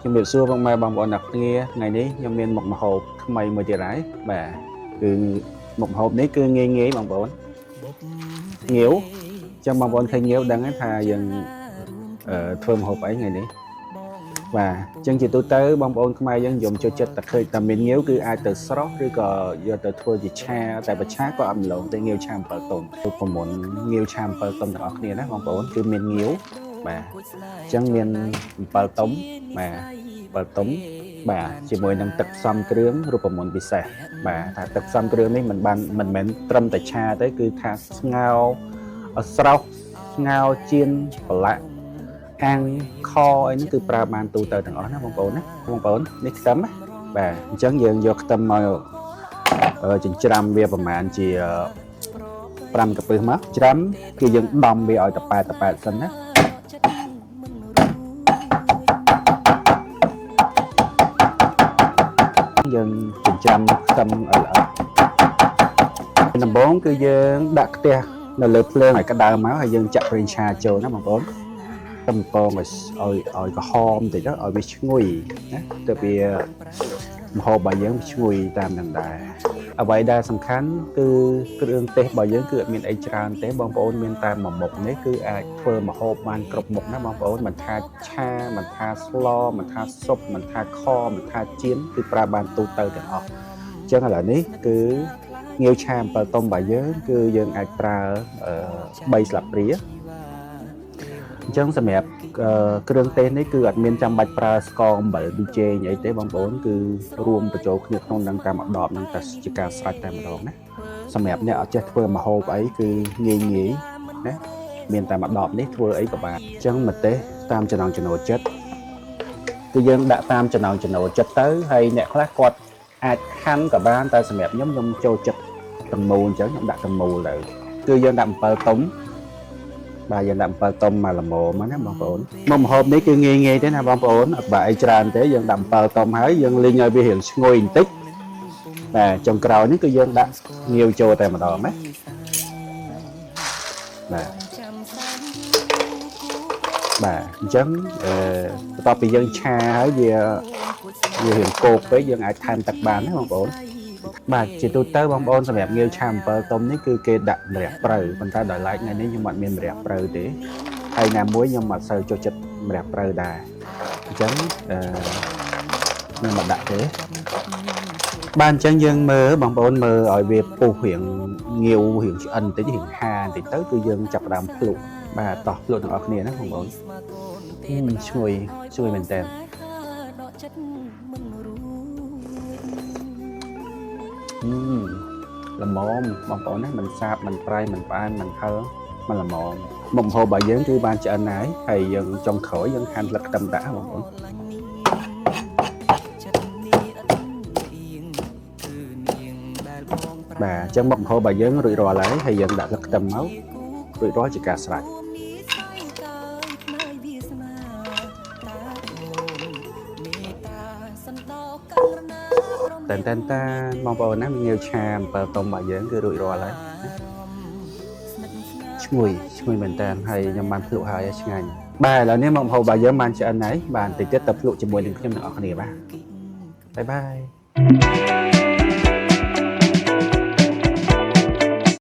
ជំរាបសួរបងប្អូនអ្នកគ្នាថ្ងៃនេះខ្ញុំមានមុខម្ហូបថ្មីមួយទៀតហើយបាទគឺមុខម្ហូបនេះគឺងាយបងប្អូនងាវចាំបងប្អូនឃើញងាវដឹងថាយើងធ្វើម្ហូបអីថ្ងៃនេះបាទអញ្ចឹងជាទូទៅបងប្អូនខ្មែរយើងយំចូលចិត្តតែឃើញតែមានងាវគឺអាចទៅស្រស់ឬក៏យកទៅធ្វើជាឆាតែបច្ឆាក៏អត់ម្លងទេងាវឆាអំពិលទុំទៅប្រមុនងាវឆាអំពិលទុំទាំងអស់គ្នាណាបងប្អូនគឺមានងាវបាទអញ្ចឹងមានអំពិលទុំបាទអំពិលទុំបាទជាមួយនឹងទឹកផ្សំគ្រឿងរូបមន្តពិសេសបាទថាទឹកផ្សំគ្រឿងនេះមិនមែនត្រឹមតែឆាទេគឺថាស្ងោរស្រស់ស្ងោរចៀនប្រឡាក់អាំងខអីនេះគឺប្រើបានទូទៅទាំងអស់ណាបងប្អូនណាបងប្អូននេះខ្ទឹមណាបាទអញ្ចឹងយើងយកខ្ទឹមមកចិញ្ច្រាំវាប្រហែលជា5កាពឹសមកច្រាំគឺយើងដំវាឲ្យតប៉ែតសិនណាយើងចិញ្ច្រាំខ្ទឹមឲ្យល្អដំបូងគឺយើងដាក់ខ្ទះនៅលើភ្លើងឲ្យក្តៅមកហើយយើងចាក់ប្រេងឆាចូលណាបងប្អូនកំពងឲ្យក្រហមតិចទៅឲ្យវាឈ្ងុយណាទៅវាម្ហូបរបស់យើងឈ្ងុយតាមនឹងដែរអ្វីដែលសំខាន់គឺគ្រឿងទេសរបស់យើងគឺអត់មានអីច្រើនទេបងប្អូនមានតែមួយមុខនេះគឺអាចធ្វើម្ហូបបានគ្រប់មុខណាបងប្អូនមិនថាឆាមិនថាស្លមិនថាស៊ុបមិនថាខមិនថាចៀនគឺប្រើបានទូទៅទាំងអស់អញ្ចឹងឥឡូវនេះគឺងាវឆាអំពិលទុំរបស់យើងគឺយើងអាចប្រើ3ស្លាបព្រាអញ្ចឹងសម្រាប់គ្រឿងទេសនេះគឺអត់មានចាំបាច់ប្រើស្ករអំបិលប៊ីចេងអីទេបងប្អូនគឺរួមបញ្ចូលគ្នាក្នុងនឹងតែម្ដងនឹងតែជាការស្រេចតែម្ដងណាសម្រាប់អ្នកអត់ចេះធ្វើម្ហូបអីគឺងាយណាមានតែម្ដងនេះធ្វើអីក៏បានអញ្ចឹងម្ទេសតាមចំណង់ចំណូលចិត្តគឺយើងដាក់តាមចំណង់ចំណូលចិត្តទៅហើយអ្នកខ្លះគាត់អាចខាំក៏បានតែសម្រាប់ខ្ញុំចូលចិត្តទាំងមូលអញ្ចឹងខ្ញុំដាក់ទាំងមូលទៅគឺយើងដាក់អំពិលទុំបាទយើងដាក់អំពិលទុំមកល្មមណាបងប្អូនមុខម្ហូបនេះគឺងាយទេណាបងប្អូនអត់បាក់អីច្រើនទេយើងដាក់អំពិលទុំហើយយើងលីងឲ្យវារៀងឈ្ងុយបន្តិចបាទចុងក្រោយនេះគឺយើងដាក់ងាវចូលតែម្ដងណាបាទបាទអញ្ចឹងបន្ទាប់ពីយើងឆាហើយវារៀងគោកពេកយើងអាចថែមទឹកបានណាបងប្អូនបាទជាទូទៅបងប្អូនសម្រាប់ងាវឆាអំពិលទុំនេះគឺគេដាក់ម្រះព្រៅប៉ុន្តែដោយឡែកថ្ងៃនេះខ្ញុំអត់មានម្រះព្រៅទេហើយណាមួយខ្ញុំអត់សូវចូលចិត្តម្រះព្រៅដែរអញ្ចឹងខ្ញុំមិនដាក់ទេបាទអញ្ចឹងយើងមើលបងប្អូនមើលឲ្យវាពុះរៀងងាវរៀងឆ្អិនតិចរៀងហាបន្តិចទៅគឺយើងចាប់ផ្ដើមភ្លុកបាទតោះភ្លុកទាំងអស់គ្នាណាបងប្អូនឈ្ងុយមែនតើល្មមបងប្អូនណាមិនសាបមិនប្រៃមិនផ្អែមមិនហឹរមិនល្មមមុខម្ហូបរបស់យើងគឺបានឆ្អិនហើយយើងចុងក្រោយយើងហាន់ស្លឹកខ្ទឹមដាក់បងប្អូនបាទអញ្ចឹងមុខម្ហូបរបស់យើងរួចរាល់ហើយយើងដាក់ស្លឹកខ្ទឹមមករួចរាល់ជាការស្រេចតែបងប្អូនណាងាវឆាអំពិលទុំរបស់យើងគឺរួចរាល់ហើយឈ្ងុយមែនតើហើយខ្ញុំបានភ្លក់ហើយឆ្ងាញ់បាទឥឡូវនេះមុខម្ហូបរបស់យើងបានឆ្អិនហើយបាទបន្តិចទៀតទៅភ្លក់ជាមួយនឹងខ្ញុំទាំងអស់គ្នាបាទបាយ